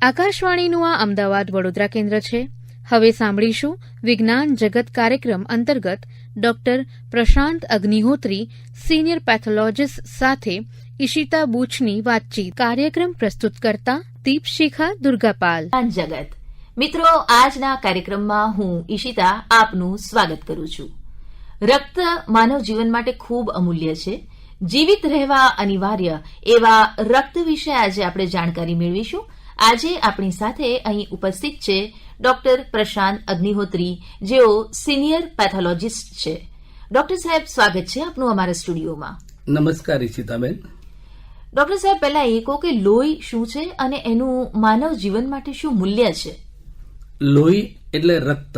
આકાશવાણીનું આ અમદાવાદ વડોદરા કેન્દ્ર છે. હવે સાંભળીશું વિજ્ઞાન જગત કાર્યક્રમ અંતર્ગત ડોક્ટર પ્રશાંત અગ્નિહોત્રી, સિનિયર પેથોલોજીસ્ટ સાથે ઈશિતા બુચની વાતચીત. કાર્યક્રમ પ્રસ્તુત કરતા દીપશિખા દુર્ગાપાલ. જગત મિત્રો, આજના કાર્યક્રમમાં હું ઈશિતા આપનું સ્વાગત કરું છું. રક્ત માનવ જીવન માટે ખૂબ અમૂલ્ય છે. જીવિત રહેવા અનિવાર્ય એવા રક્ત વિશે આજે આપણે જાણકારી મેળવીશું. આજે આપણી સાથે અહીં ઉપસ્થિત છે ડોક્ટર પ્રશાંત અગ્નિહોત્રી, જેઓ સિનિયર પેથોલોજીસ્ટ છે. ડોક્ટર સાહેબ, સ્વાગત છે આપનું અમારા સ્ટુડિયોમાં. નમસ્કાર ઈશિતાબેન. ડોક્ટર સાહેબ, પહેલા એ કહો કે લોહી શું છે અને એનું માનવ જીવન માટે શું મૂલ્ય છે? લોહી એટલે રક્ત.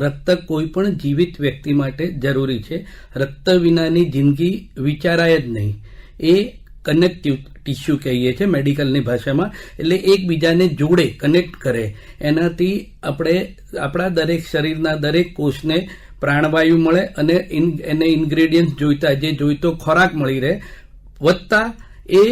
રક્ત કોઈ પણ જીવિત વ્યક્તિ માટે જરૂરી છે. રક્ત વિનાની જિંદગી વિચારાય જ નહીં. એ કનેક્ટિવ ટિશ્યુ કહીએ છીએ મેડિકલની ભાષામાં. એટલે એકબીજાને જોડે, કનેક્ટ કરે. એનાથી આપણે આપણા દરેક શરીરના દરેક કોષને પ્રાણવાયુ મળે અને એને ઇન્ગ્રેડિયન્ટ જોઈતા, જે જોઈતો ખોરાક મળી રહે, વધતા એ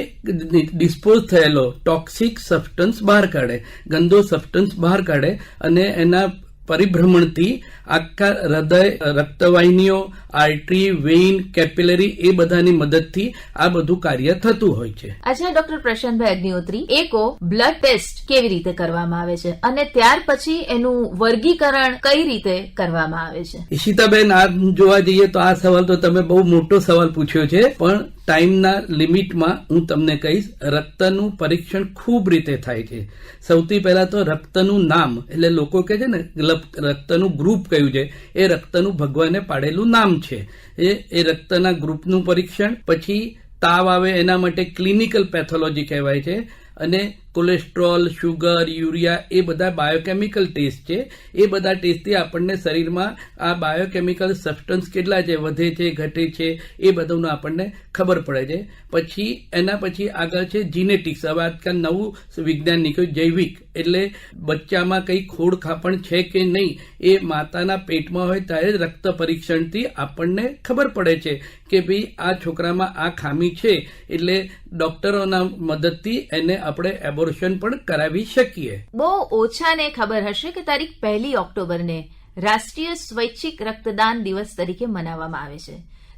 ડિસ્પોઝ થયેલો ટોક્સિક સબસ્ટન્સ બહાર કાઢે, ગંદો સબસ્ટન્સ બહાર કાઢે અને એના પરિભ્રમણથી આખા હૃદય, રક્તવાહિનીઓ, આર્ટરી, વેઇન, કેપિલરી એ બધાની મદદથી આ બધું કાર્ય થતું હોય છે. અચ્છા ડોક્ટર પ્રશાંતભાઈ અગ્નિહોત્રી, એકો બ્લડ ટેસ્ટ કેવી રીતે કરવામાં આવે છે અને ત્યાર પછી એનું વર્ગીકરણ કઈ રીતે કરવામાં આવે છે? ઈશિતાબેન, આ જોવા જઈએ તો આ સવાલ તો તમે બહુ મોટો સવાલ પૂછ્યો છે, પણ ટાઈમના લિમિટમાં હું તમને કહીશ. રક્તનું પરીક્ષણ ખૂબ રીતે થાય છે. સૌથી પહેલા તો રક્તનું નામ, એટલે લોકો કહે છે ને રક્તનું ગ્રુપ કયું છે, એ રક્તનું ભગવાને પાડેલું નામ છે. એ રક્તના ગ્રુપનું પરીક્ષણ, પછી તાવ આવે એના માટે ક્લિનિકલ પેથોલોજી કહેવાય છે, અને કોલેસ્ટ્રોલ, શુગર, યુરિયા એ બધા બાયોકેમિકલ ટેસ્ટ છે. એ બધા ટેસ્ટથી આપણને શરીરમાં આ બાયોકેમિકલ સબસ્ટન્સ કેટલા છે, વધે છે, ઘટે છે, એ બધાનું આપણને ખબર પડે છે. પછી એના પછી આગળ છે જીનેટિક્સ. હવે આજકાલ નવું વિજ્ઞાન નીકળ્યું, જૈવિક. એટલે બચ્ચામાં કઈ ખોડ ખાપણ છે કે નહીં, એ માતાના પેટમાં હોય ત્યારે જ રક્ત પરીક્ષણથી આપણને ખબર પડે છે કે ભાઈ આ છોકરામાં આ ખામી છે. એટલે ડોક્ટરોના મદદથી એને આપણે એબોર્શન પણ કરાવી શકીએ. બહુ ઓછાને ખબર હશે કે તારીખ 1 ઓક્ટોબરને રાષ્ટ્રીય સ્વૈચ્છિક રક્તદાન દિવસ તરીકે મનાવવામાં આવે છે.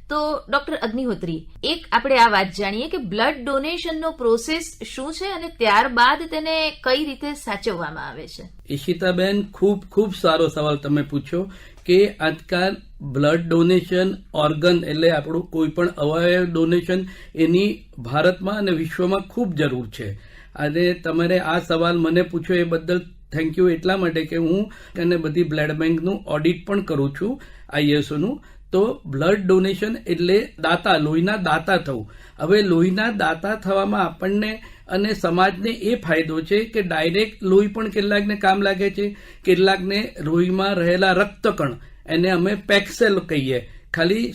તો ડોક્ટર અગ્નિહોત્રી, એક આપણે આ વાત જાણીએ કે બ્લડ ડોનેશનનો પ્રોસેસ શું છે અને ત્યારબાદ તેને કઈ રીતે સાચવવામાં આવે છે? ઈશિતાબેન, ખૂબ ખૂબ સારો સવાલ તમે પૂછ્યો કે આજકાલ બ્લડ ડોનેશન, ઓર્ગન એટલે આપણું કોઈ પણ અવયવ ડોનેશન, એની ભારતમાં અને વિશ્વમાં ખૂબ જરૂર છે. અને તમારે આ સવાલ મને પૂછ્યો એ બદલ થેન્ક યુ. એટલા માટે કે હું અને બધી બ્લડ બેંકનું ઓડિટ પણ કરું છું, ISOનું. તો બ્લડ ડોનેશન એટલે દાતા, લોહીના દાતા થવું. હવે લોહીના દાતા થવામાં આપણને અને સમાજને એ ફાયદો છે કે ડાયરેક્ટ લોહી પણ કેટલાકને કામ લાગે છે. કેટલાકને લોહીમાં રહેલા રક્તકણ, એને અમે પેક્સેલ કહીએ, ખાલી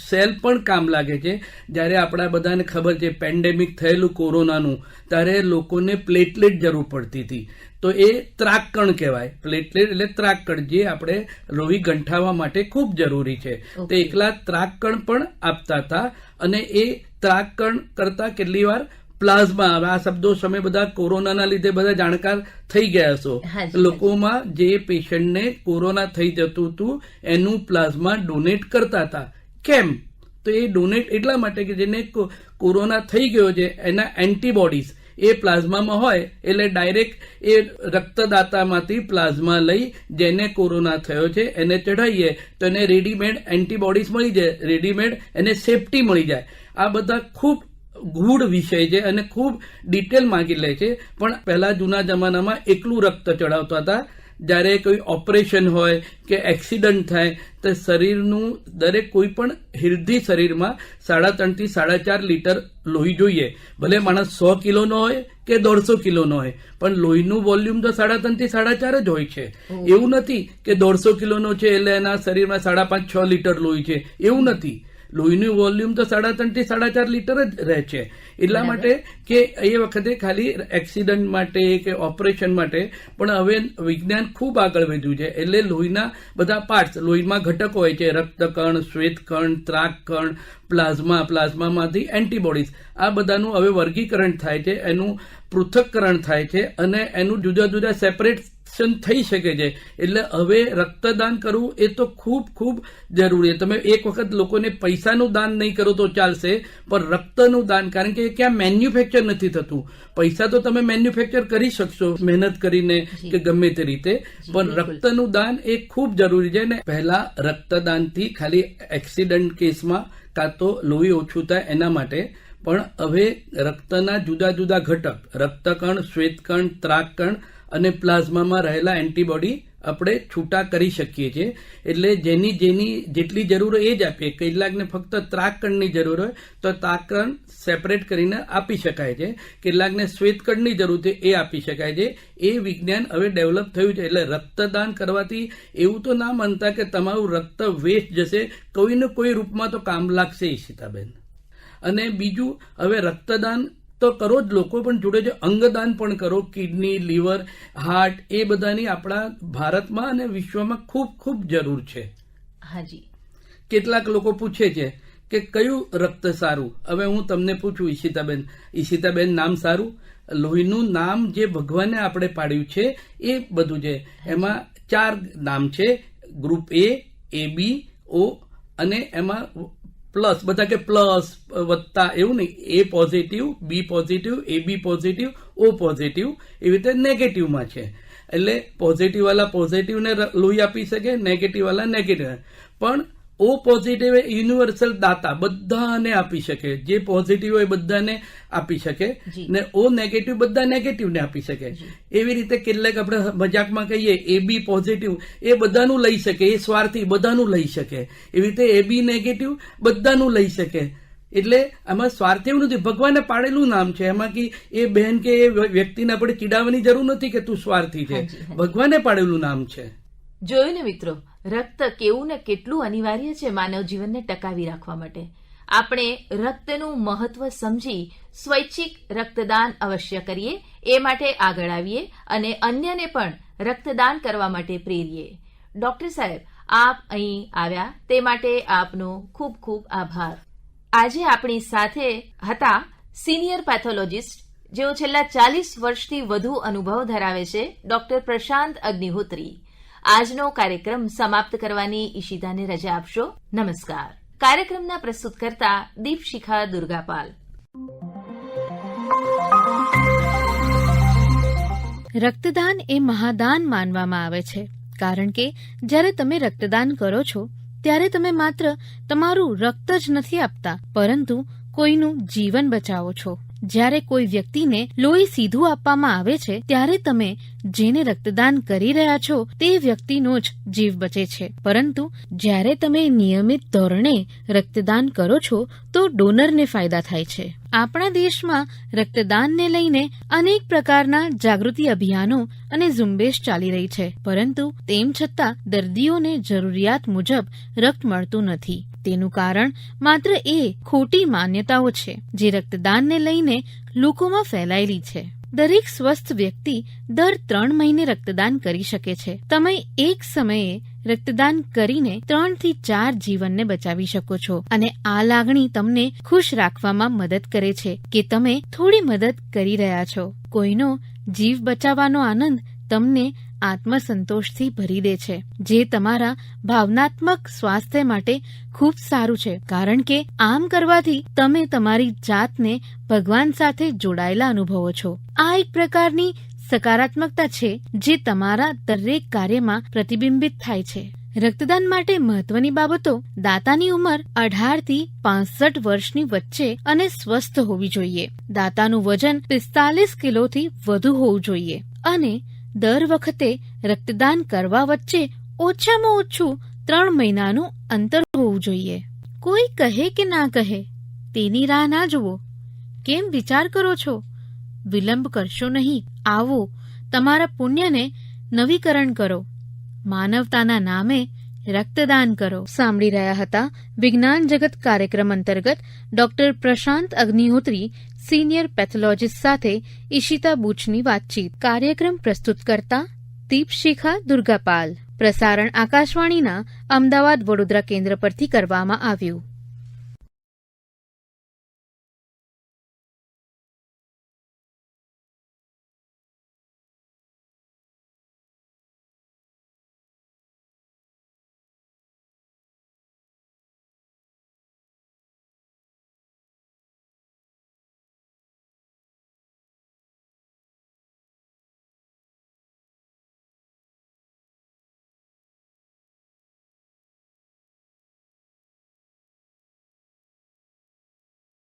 સેલ પણ કામ લાગે છે. જ્યારે આપણા બધાને ખબર છે પેન્ડેમિક થયેલું કોરોનાનું, ત્યારે લોકોને પ્લેટલેટ જરૂર પડતી હતી. તો એ ત્રાકકણ કહેવાય. પ્લેટલેટ એટલે ત્રાકકણ, જે આપણે લોહી ગંઠાવવા માટે ખૂબ જરૂરી છે. તો એકલા ત્રાકકણ પણ આપતા હતા. અને એ ત્રાકકણ કરતા કેટલી વાર પ્લાઝમા, આ શબ્દો સમય બધા કોરોનાના લીધે બધા જાણકાર થઈ ગયા છો. લોકોમાં જે પેશન્ટને કોરોના થઈ જતું હતું એનું પ્લાઝમા ડોનેટ કરતા હતા. કેમ? તો એ ડોનેટ એટલા માટે કે જેને કોરોના થઈ ગયો છે એના એન્ટીબોડીઝ એ પ્લાઝમામાં હોય, એટલે ડાયરેક્ટ એ રક્તદાતામાંથી પ્લાઝમા લઈ જેને કોરોના થયો છે એને ચઢાવીએ તો એને રેડીમેડ એન્ટીબોડીઝ મળી જાય, રેડીમેડ એને સેફટી મળી જાય. આ બધા ખૂબ ગૂઢ વિષય છે અને ખૂબ ડિટેલ માંગી લે છે. પણ પહેલા જૂના જમાનામાં એકલું રક્ત ચડાવતા હતા. જ્યારે કોઈ ઓપરેશન હોય કે એક્સિડન્ટ થાય તો શરીરનું દરેક કોઈ પણ હેલ્ધી શરીરમાં 3.5 થી 4.5 લીટર લોહી જોઈએ. ભલે માણસ 100 કિલોનો હોય કે 150 કિલોનો હોય, પણ લોહીનું વોલ્યુમ તો 3.5 થી 4.5 જ હોય છે. એવું નથી કે 150 કિલોનો છે એટલે એના શરીરમાં 5.5-6 લીટર લોહી છે, એવું નથી. લોહીનું વોલ્યુમ તો 3.5 થી 4.5 લીટર જ રહે છે. એટલા માટે કે એ વખતે ખાલી એક્સિડન્ટ માટે કે ઓપરેશન માટે, પણ હવે વિજ્ઞાન ખૂબ આગળ વધ્યું છે. એટલે લોહીના બધા પાર્ટ્સ, લોહીમાં ઘટકો હોય છે, રક્તકણ, શ્વેતકણ, ત્રાકકણ, પ્લાઝમામાંથી એન્ટીબોડીઝ, આ બધાનું હવે વર્ગીકરણ થાય છે, એનું પૃથક્કરણ થાય છે અને એનું જુદા જુદા સેપરેશન થઈ શકે છે. એટલે હવે રક્તદાન કરવું એ તો ખૂબ ખૂબ જરૂરી છે. તમે એક વખત લોકોને પૈસાનું દાન નહીં કરો તો ચાલશે, પણ રક્તનું દાન, કારણ કે ક્યાં મેન્યુફેક્ચર નથી થતું. પૈસા તો તમે મેન્યુફેક્ચર કરી શકશો મહેનત કરીને કે ગમે તે રીતે, પણ રક્તનું દાન એ ખૂબ જરૂરી છે. ને પહેલા રક્તદાનથી ખાલી એક્સિડન્ટ કેસમાં કાં તો લોહી ઓછું થાય એના માટે, પણ હવે રક્તના જુદા જુદા ઘટક, રક્તકણ, શ્વેતકણ, ત્રાકકણ અને પ્લાઝમામાં રહેલા એન્ટીબોડી આપણે છૂટા કરી શકીએ છીએ. એટલે જેની જેટલી જરૂર હોય એ જ આપીએ. કેટલાકને ફક્ત ત્રાકકણની જરૂર હોય તો ત્રાકકણ સેપરેટ કરીને આપી શકાય છે, કેટલાકને શ્વેતકણની જરૂર છે એ આપી શકાય છે. એ વિજ્ઞાન હવે ડેવલપ થયું છે. એટલે રક્તદાન કરવાથી એવું તો ના માનતા કે તમારું રક્ત વેસ્ટ જશે, કોઈને કોઈ રૂપમાં તો કામ લાગશે ઈશિતાબેન. અને બીજું, હવે રક્તદાન તો કરો જ લોકો, પણ જોડે જો અંગદાન પણ કરો. કિડની, લીવર, હાર્ટ, એ બધાની આપણા ભારતમાં અને વિશ્વમાં ખૂબ ખૂબ જરૂર છે. હાજી. કેટલાક લોકો પૂછે છે કે કયું રક્ત સારું. હવે હું તમને પૂછું ઈશિતાબેન, નામ સારું? લોહીનું નામ જે ભગવાને આપણે પાડ્યું છે એ બધું છે. એમાં 4 નામ છે, ગ્રુપ A, AB, O અને એમાં પ્લસ, બધા કે પ્લસ વત્તા એવું નહીં, A positive, B positive, AB positive, O positive, એવી રીતે નેગેટિવમાં છે. એટલે પોઝિટિવ વાળા પોઝિટિવને લોહી આપી શકે, નેગેટિવ વાળા નેગેટિવ. પણ O પોઝિટિવ એ યુનિવર્સલ દાતા, બધાને આપી શકે. જે પોઝિટિવ હોય બધાને આપી શકે, ને O નેગેટિવ બધા નેગેટિવને આપી શકે. એવી રીતે કેટલાક આપણે મજાકમાં કહીએ AB પોઝિટિવ, એ બધાનું લઈ શકે, એ સ્વાર્થી બધાનું લઈ શકે. એવી રીતે AB નેગેટિવ બધાનું લઈ શકે. એટલે આમાં સ્વાર્થ એવું નથી, ભગવાને પાડેલું નામ છે. એમાં કે એ બહેન કે એ વ્યક્તિને આપણે ચીડાવવાની જરૂર નથી કે તું સ્વાર્થી છે, ભગવાને પાડેલું નામ છે. જોયું ને મિત્રો, રક્ત કેવું ને કેટલું અનિવાર્ય છે માનવ જીવનને ટકાવી રાખવા માટે. આપણે રક્તનું મહત્વ સમજી સ્વૈચ્છિક રક્તદાન અવશ્ય કરીએ, એ માટે આગળ આવીએ અને અન્યને પણ રક્તદાન કરવા માટે પ્રેરીએ. ડોક્ટર સાહેબ, આપ અહીં આવ્યા તે માટે આપનો ખૂબ ખૂબ આભાર. આજે આપણી સાથે હતા સિનિયર પેથોલોજીસ્ટ, જેઓ છેલ્લા 40 વર્ષથી વધુ અનુભવ ધરાવે છે, ડોક્ટર પ્રશાંત અગ્નિહોત્રી. આજનો કાર્યક્રમ સમાપ્ત કરવાની ઈશિતાને રજા આપશો. નમસ્કાર. કાર્યક્રમના પ્રસ્તુતકર્તા દીપશિખા દુર્ગાપાલ. રક્તદાન એ મહાદાન માનવામાં આવે છે, કારણ કે જ્યારે તમે રક્તદાન કરો છો ત્યારે તમે માત્ર તમારું રક્ત જ નથી આપતા, પરંતુ કોઈનું જીવન બચાવો છો. જ્યારે કોઈ વ્યક્તિને લોહી સીધું આપવામાં આવે છે ત્યારે તમે જેને રક્તદાન કરી રહ્યા છો તે વ્યક્તિનો જ જીવ બચે છે. પરંતુ જ્યારે તમે નિયમિત ધોરણે રક્તદાન કરો છો તો ડોનરને ફાયદા થાય છે. આપણા દેશમાં રક્તદાનને લઈને અનેક પ્રકારના જાગૃતિ અભિયાનો અને ઝુંબેશ ચાલી રહી છે, પરંતુ તેમ છતાં દર્દીઓને જરૂરિયાત મુજબ રક્ત મળતું નથી. તેનું કારણ માત્ર એ ખોટી માન્યતાઓ છે જે રક્તદાનને લઈને લોકોમાં ફેલાયેલી છે. દરેક સ્વસ્થ વ્યક્તિ દર 3 મહિને રક્તદાન કરી શકે છે. તમે એક સમયે રક્તદાન કરીને 3 થી 4 જીવનને બચાવી શકો છો, અને આ લાગણી તમને ખુશ રાખવામાં મદદ કરે છે કે તમે થોડી મદદ કરી રહ્યા છો. કોઈનો જીવ બચાવવાનો આનંદ તમને આત્મસંતોષથી ભરી દે છે, જે તમારા ભાવનાત્મક સ્વાસ્થ્ય માટે ખૂબ સારું છે, કારણ કે આમ કરવાથી તમે તમારી જાતને ભગવાન સાથે જોડાયેલા અનુભવો છો. આ એક પ્રકારની સકારાત્મકતા છે જે તમારા દરેક કાર્યમાં પ્રતિબિંબિત થાય છે. રક્તદાન માટે મહત્વની બાબતો: દાતાની ઉંમર 18 થી 65 વર્ષની વચ્ચે અને સ્વસ્થ હોવી જોઈએ. દાતાનું વજન 45 કિલોથી વધુ હોવું જોઈએ, અને દર વખતે રક્તદાન કરવા વચ્ચે ઓછામાં ઓછું 3 મહિનાનું અંતર હોવું જોઈએ. કોઈ કહે કે ના કહે તેની રાહ ના જુઓ. કેમ વિચાર કરો છો? વિલંબ કરશો નહીં. આવો, તમારા પુણ્યને નવીકરણ કરો. માનવતાના નામે રક્તદાન કરો. સાંભળી રહ્યા હતા વિજ્ઞાન જગત કાર્યક્રમ અંતર્ગત ડોક્ટર પ્રશાંત અગ્નિહોત્રી સિનિયર પેથોલોજીસ્ટ સાથે ઈશિતા બુચની વાતચીત. કાર્યક્રમ પ્રસ્તુત કરતા દીપશિખા દુર્ગાપાલ. પ્રસારણ આકાશવાણીના અમદાવાદ વડોદરા કેન્દ્ર પરથી કરવામાં આવ્યું.